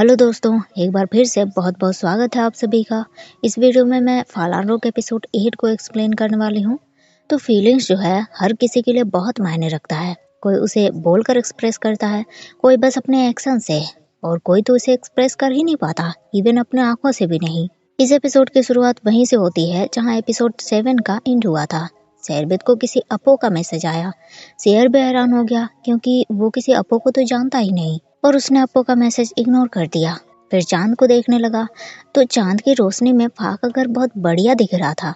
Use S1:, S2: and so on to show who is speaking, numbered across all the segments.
S1: Hello दोस्तों, एक बार फिर से बहुत बहुत स्वागत है आप सभी का। इस वीडियो में मैं फालान रोग एपिसोड 8 को एक्सप्लेन करने वाली हूँ। तो फीलिंग्स जो है हर किसी के लिए बहुत मायने रखता है। कोई उसे बोलकर एक्सप्रेस करता है, कोई बस अपने एक्शन से, और कोई तो उसे एक्सप्रेस कर ही नहीं पाता, इवन अपने आंखों से भी नहीं। इस एपिसोड की शुरुआत वहीं से होती है जहाँ एपिसोड 7 का एंड हुआ था। शेरबित को किसी अपो का मैसेज आया। शेर भी हैरान हो गया क्योंकि वो किसी अपो को तो जानता ही नहीं, और उसने अपो का मैसेज इग्नोर कर दिया। फिर चांद को देखने लगा तो चांद की रोशनी में फाक का घर बहुत बढ़िया दिख रहा था।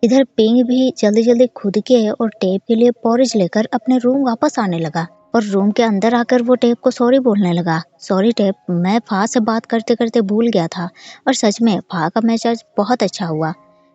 S1: इधर पिंग भी जल्दी जल्दी खुद के और टेप के लिए पॉरेज लेकर अपने रूम वापस आने लगा, और रूम के अंदर आकर वो टेप को सॉरी बोलने लगा। सॉरी टेप, मैं फा से बात करते करते भूल गया था, और सच में फा का मैसेज बहुत अच्छा हुआ।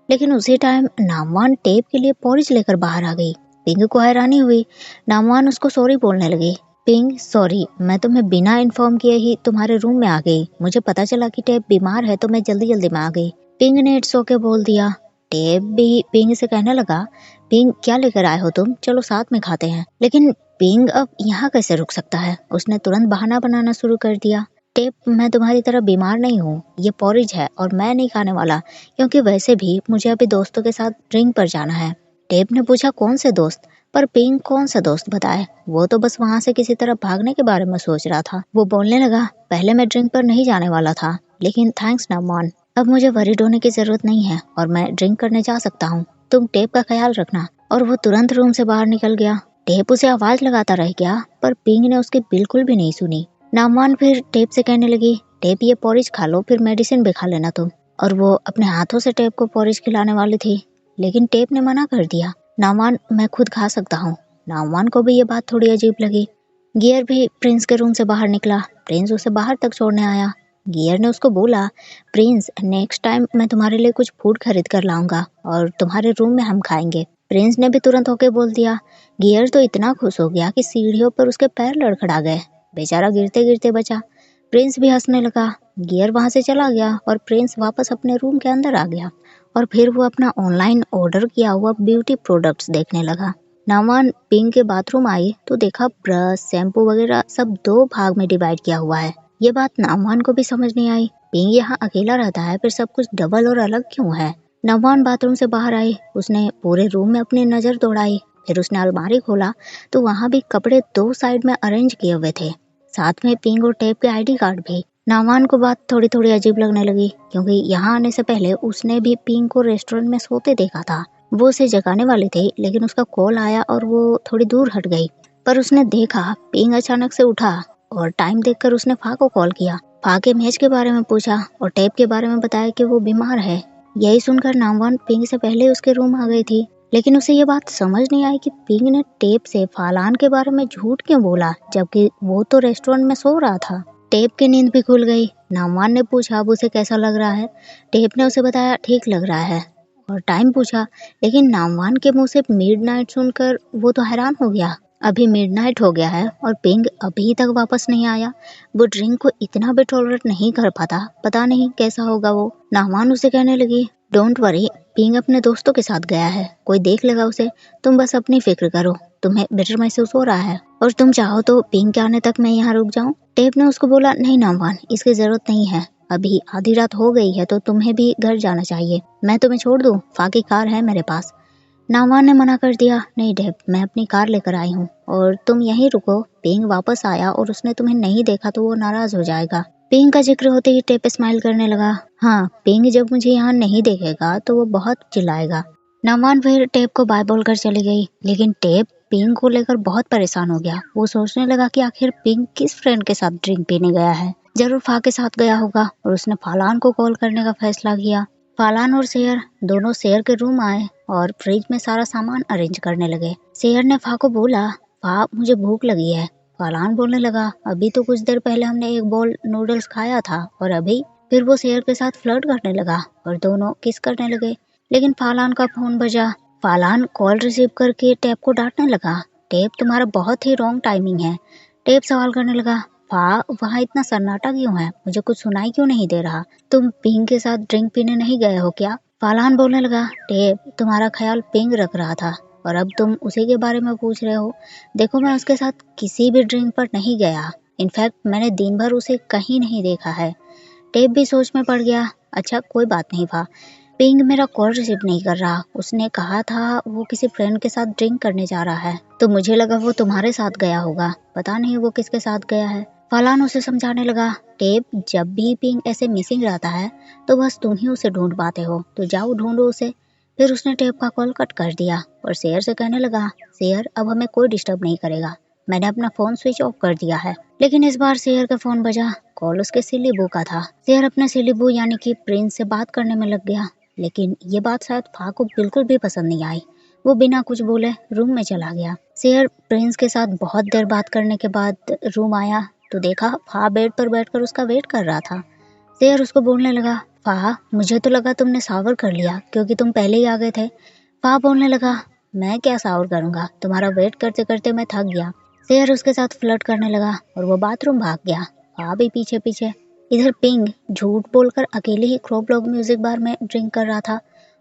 S1: लेकिन उसी टाइम नामवान टेप के लिए पॉरेज लेकर बाहर आ गई। पिंग को हैरानी हुई। नामवान उसको सॉरी बोलने लगी। पिंग, सॉरी, मैं तुम्हें बिना इन्फॉर्म किए ही तुम्हारे रूम में आ गई। मुझे पता चला कि टेप बीमार है तो मैं जल्दी जल्दी में आ गई। पिंग ने इट्स ओके बोल दिया। टेप भी पिंग से कहने लगा, पिंग क्या लेकर आए हो तुम, चलो साथ में खाते हैं। लेकिन पिंग अब यहाँ कैसे रुक सकता है, उसने तुरंत बहाना बनाना शुरू कर दिया। टेप, मैं तुम्हारी तरह बीमार नहीं हूँ, ये पॉरिज है और मैं नहीं खाने वाला, क्योंकि वैसे भी मुझे अभी दोस्तों के साथ ड्रिंक पर जाना है। टेप ने पूछा, कौन से दोस्त? पर पिंग कौन सा दोस्त बताए, वो तो बस वहां से किसी तरह भागने के बारे में सोच रहा था। वो बोलने लगा, पहले मैं ड्रिंक पर नहीं जाने वाला था, लेकिन थैंक्स नामान, अब मुझे वरीड होने की जरूरत नहीं है और मैं ड्रिंक करने जा सकता हूँ। तुम टेप का ख्याल रखना। और वो तुरंत रूम से बाहर निकल गया। टेप उसे आवाज लगाता रह गया, पर पिंग ने उसकी बिल्कुल भी नहीं सुनी। नामान फिर टेप से कहने लगी, टेप ये पॉरिज खा लो, फिर मेडिसिन भी खा लेना तुम। और वो अपने हाथों से टेप को पॉरिज खिलाने वाली थी, लेकिन टेप ने मना कर दिया। नामान, मैं खुद खा सकता हूँ। नामान को भी ये बात थोड़ी अजीब लगी। गियर भी प्रिंस के रूम से बाहर निकला। प्रिंस उसे बाहर तक छोड़ने आया। गियर ने उसको बोला, प्रिंस, नेक्स्ट टाइम मैं तुम्हारे लिए कुछ फूड खरीद कर लाऊंगा और तुम्हारे रूम में हम खाएंगे। प्रिंस ने भी तुरंत होके बोल दिया। गियर तो इतना खुश हो गया कि सीढ़ियों पर उसके पैर लड़खड़ा गए। बेचारा गिरते गिरते बचा। प्रिंस भी हंसने लगा। गियर वहां से चला गया और प्रिंस वापस अपने रूम के अंदर आ गया, और फिर वो अपना ऑनलाइन ऑर्डर किया हुआ ब्यूटी प्रोडक्ट्स देखने लगा। नामान पिंग के बाथरूम आई तो देखा ब्रश, शैम्पू वगैरह सब 2 भाग में डिवाइड किया हुआ है। ये बात नामान को भी समझ नहीं आई। पिंग यहाँ अकेला रहता है, फिर सब कुछ डबल और अलग क्यों है? नामान बाथरूम से बाहर आई। उसने पूरे रूम में अपनी नजर दौड़ाई। फिर उसने अलमारी खोला तो वहाँ भी कपड़े 2 साइड में अरेंज किए हुए थे, साथ में पिंग और टेप के आईडी कार्ड भी। नामान को बात थोड़ी थोड़ी अजीब लगने लगी, क्योंकि यहाँ आने से पहले उसने भी पिंग को रेस्टोरेंट में सोते देखा था। वो उसे जगाने वाली थी, लेकिन उसका कॉल आया और वो थोड़ी दूर हट गई। पर उसने देखा पिंग अचानक से उठा, और टाइम देखकर उसने फा को कॉल किया। फा के मैच के बारे में पूछा और टेप के बारे में बताया कि वो बीमार है। यही सुनकर नामवान पिंग से पहले उसके रूम आ गई थी, लेकिन उसे ये बात समझ नहीं आई कि पिंग ने टेप से फालान के बारे में झूठ क्यों बोला, जबकि वो तो रेस्टोरेंट में सो रहा था। टेप की नींद भी खुल गई। नामवान ने पूछा अब उसे कैसा लग रहा है। टेप ने उसे बताया ठीक लग रहा है, और टाइम पूछा, लेकिन नामवान के मुंह से मिडनाइट सुनकर वो तो हैरान हो गया। अभी मिडनाइट हो गया है और पिंग अभी तक वापस नहीं आया। वो ड्रिंक को इतना भी टॉलरेट नहीं कर पाता, पता नहीं कैसा होगा वो। नामान उसे कहने लगी, डोंट वरी, पिंग अपने दोस्तों के साथ गया है, कोई देख लेगा उसे, तुम बस अपनी फिक्र करो, तुम्हें बेटर महसूस हो रहा है, और तुम चाहो तो पिंग के आने तक मैं यहाँ रुक जाऊँ। टेप ने उसको बोला, नहीं नामान, इसकी जरूरत नहीं है, अभी आधी रात हो गई है तो तुम्हें भी घर जाना चाहिए, मैं तुम्हें छोड़ दूँ, फाकी कार है मेरे पास। नामान ने मना कर दिया, नहीं टेप, मैं अपनी कार लेकर आई हूँ और तुम यहीं रुको। पिंग वापस आया और उसने तुम्हें नहीं देखा तो वो नाराज हो जाएगा। पिंग का जिक्र होते ही टेप स्माइल करने लगा। हाँ, पिंग जब मुझे यहाँ नहीं देखेगा तो वो बहुत चिल्लाएगा। नामान फिर टेप को बाय बोलकर चली गई, लेकिन टेप पिंग को लेकर बहुत परेशान हो गया। वो सोचने लगा कि आखिर पिंग किस फ्रेंड के साथ ड्रिंक पीने गया है, जरूर फा के साथ गया होगा, और उसने फालान को कॉल करने का फैसला किया। फालान और शेयर दोनों शेयर के रूम आए और फ्रिज में सारा सामान अरेंज करने लगे। शेयर ने फा को बोला, फा मुझे भूख लगी है। फालान बोलने लगा, अभी तो कुछ देर पहले हमने एक बोल नूडल्स खाया था, और अभी? फिर वो शेयर के साथ फ्लर्ट करने लगा और दोनों किस करने लगे। लेकिन फालान का फोन बजा। फालान कॉल रिसीव करके टेप को डांटने लगा, टेप तुम्हारा बहुत ही रॉन्ग टाइमिंग है। टेप सवाल करने लगा, फा वहाँ इतना सन्नाटा क्यों है, मुझे कुछ सुनाई क्यों नहीं दे रहा, तुम पिंग के साथ ड्रिंक पीने नहीं गए हो क्या? फालान बोलने लगा, टेप तुम्हारा ख्याल पिंग रख रहा था और अब तुम उसी के बारे में पूछ रहे हो। देखो मैं उसके साथ किसी भी ड्रिंक पर नहीं गया, इनफैक्ट मैंने दिन भर उसे कहीं नहीं देखा है। टेप भी सोच में पड़ गया। अच्छा कोई बात नहीं था, पिंग मेरा कॉल रिसीव नहीं कर रहा। उसने कहा था वो किसी फ्रेंड के साथ ड्रिंक करने जा रहा है, तो मुझे लगा वो तुम्हारे साथ गया होगा। पता नहीं वो किसके साथ गया है। फलान उसे समझाने लगा, टेप जब भी पिंग ऐसे मिसिंग रहता है तो बस तुम ही उसे ढूंढ पाते हो, तो जाओ ढूंढो उसे। फिर उसने टेप का कॉल कट कर दिया और शेयर से कहने लगा, शेयर अब हमें कोई डिस्टर्ब नहीं करेगा, मैंने अपना फोन स्विच ऑफ कर दिया है। लेकिन इस बार शेयर का फोन बजा। कॉल उसके सिलीबू का था। शेयर अपने सिलीबू यानी कि प्रिंस से बात करने में लग गया। लेकिन ये बात शायद फा को बिल्कुल भी पसंद नहीं आई। वो बिना कुछ बोले रूम में चला गया। शेयर प्रिंस के साथ बहुत देर बात करने के बाद रूम आया तो देखा फा बेड पर बैठकर उसका वेट कर रहा था। शेयर उसको बोलने लगा, फा मुझे तो लगा तुमने शावर कर लिया क्योंकि तुम पहले ही आ गए थे। फा बोलने लगा, मैं क्या शावर करूंगा, तुम्हारा वेट करते करते मैं थक गया। शेयर उसके साथ फ्लर्ट करने लगा और वो बाथरूम भाग गया, फा भी पीछे पीछे। इधर पिंग झूठ बोलकर अकेले ही क्रोप लॉग म्यूजिक बार में ड्रिंक कर रहा था।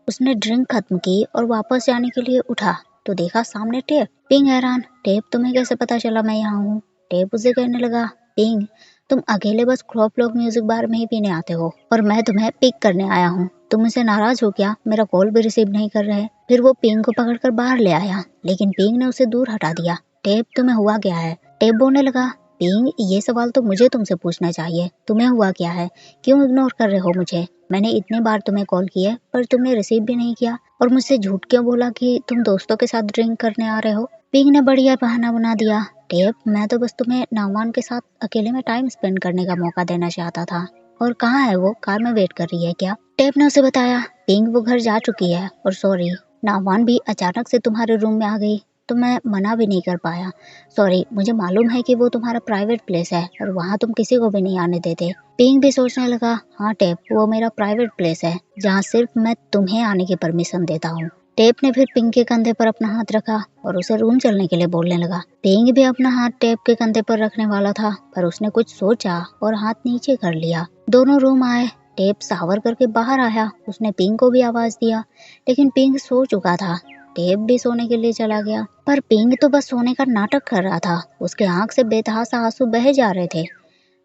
S1: उसने ड्रिंक खत्म की और वापस जाने के लिए उठा तो देखा सामने टेप। पिंग हैरान, टेप तुम्हें कैसे पता चला मैं यहाँ हूँ? टेप उसे कहने लगा, पिंग तुम अकेले बस क्रोप लॉग म्यूजिक बार में ही पीने आते हो और मैं तुम्हें पिक करने आया हूँ। तुम मुझसे नाराज हो क्या? मेरा कॉल भी रिसीव नहीं कर रहे। फिर वो पिंग को पकड़कर बाहर ले आया, लेकिन पिंग ने उसे दूर हटा दिया। टेप तुम्हें हुआ क्या है? टेप बोलने लगा, पिंग ये सवाल तो मुझे तुमसे पूछना चाहिए, तुम्हें हुआ क्या है? क्यों इग्नोर कर रहे हो मुझे? मैंने इतनी बार तुम्हें कॉल किया पर तुमने रिसीव भी नहीं किया और मुझसे झूठ क्यों बोला कि तुम दोस्तों के साथ ड्रिंक करने आ रहे हो? पिंग ने बढ़िया बहाना बना दिया, टेप मैं तो बस तुम्हें नामान के साथ अकेले में टाइम स्पेंड करने का मौका देना चाहता था। और कहाँ है वो? कार में वेट कर रही है क्या? टेप ने उसे बताया, पिंग वो घर जा चुकी है और सॉरी नामान भी अचानक से तुम्हारे रूम में आ गई तो मैं मना भी नहीं कर पाया। सॉरी, मुझे मालूम है कि वो तुम्हारा प्राइवेट प्लेस है और वहाँ तुम किसी को भी नहीं आने देते। पिंग भी सोचने लगा, हाँ टेप वो मेरा प्राइवेट प्लेस है जहाँ सिर्फ मैं तुम्हें आने की परमिशन देता हूँ। टेप ने फिर पिंग के कंधे पर अपना हाथ रखा और उसे रूम चलने के लिए बोलने लगा। पिंग भी अपना हाथ टेप के कंधे पर रखने वाला था पर उसने कुछ सोचा और हाथ नीचे कर लिया। दोनों रूम आए। टेप शावर करके बाहर आया। उसने पिंग को भी आवाज दिया, लेकिन पिंग सो चुका था। टेप भी सोने के लिए चला गया पर पिंग तो बस सोने का नाटक कर रहा था। उसके आंख से बेतहाशा आंसू बहे जा रहे थे।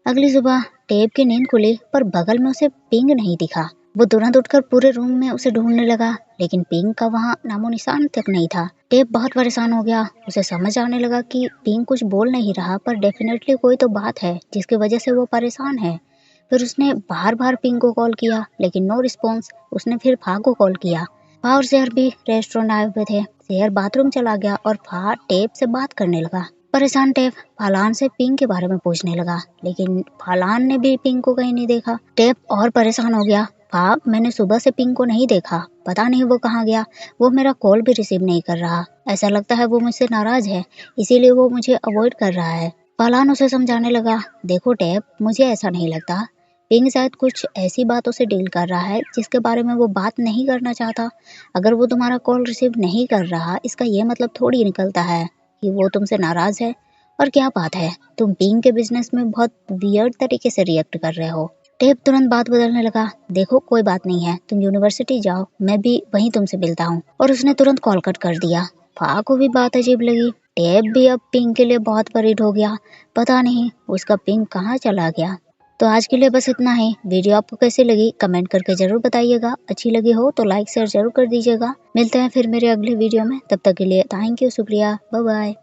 S1: अगली सुबह टेप की नींद खुली पर बगल में उसे पिंग नहीं दिखा। वो तुरंत उठकर पूरे रूम में उसे ढूंढने लगा, लेकिन पिंग का वहाँ नामो निशान तक नहीं था। टेप बहुत परेशान हो गया। उसे समझ आने लगा कि पिंग कुछ बोल नहीं रहा पर डेफिनेटली कोई तो बात है जिसकी वजह से वो परेशान है। फिर उसने बार बार पिंग को कॉल किया लेकिन नो रिस्पॉन्स। उसने फिर फा को कॉल किया। फा और शेयर भी रेस्टोरेंट आए हुए थे। शेयर बाथरूम चला गया और फा टेप से बात करने लगा। परेशान टेप फालान से पिंग के बारे में पूछने लगा, लेकिन फालान ने भी पिंग को कहीं नहीं देखा। टेप और परेशान हो गया, फा मैंने सुबह से पिंग को नहीं देखा, पता नहीं वो कहाँ गया। वो मेरा कॉल भी रिसीव नहीं कर रहा। ऐसा लगता है वो मुझसे नाराज है, इसीलिए वो मुझे अवॉइड कर रहा है। फालान उसे समझाने लगा, देखो टेप मुझे ऐसा नहीं लगता। पिंग शायद कुछ ऐसी बातों से डील कर रहा है जिसके बारे में वो बात नहीं करना चाहता। अगर वो तुम्हारा कॉल रिसीव नहीं कर रहा इसका ये मतलब थोड़ी निकलता है कि वो तुमसे नाराज है। और क्या बात है, तुम पिंग के बिजनेस में बहुत वियर्ड तरीके से रिएक्ट कर रहे हो। टेप तुरंत बात बदलने लगा, देखो कोई बात नहीं है, तुम यूनिवर्सिटी जाओ, मैं भी वहीं तुमसे मिलता हूँ। और उसने तुरंत कॉल कट कर दिया। फा को भी बात अजीब लगी। टेप भी अब पिंग के लिए बहुत वरीड हो गया। पता नहीं उसका पिंग कहाँ चला गया। तो आज के लिए बस इतना ही। वीडियो आपको कैसी लगी कमेंट करके जरूर बताइएगा। अच्छी लगी हो तो लाइक शेयर जरूर कर दीजिएगा। मिलते हैं फिर मेरे अगले वीडियो में, तब तक के लिए थैंक यू, शुक्रिया, बाय बाय।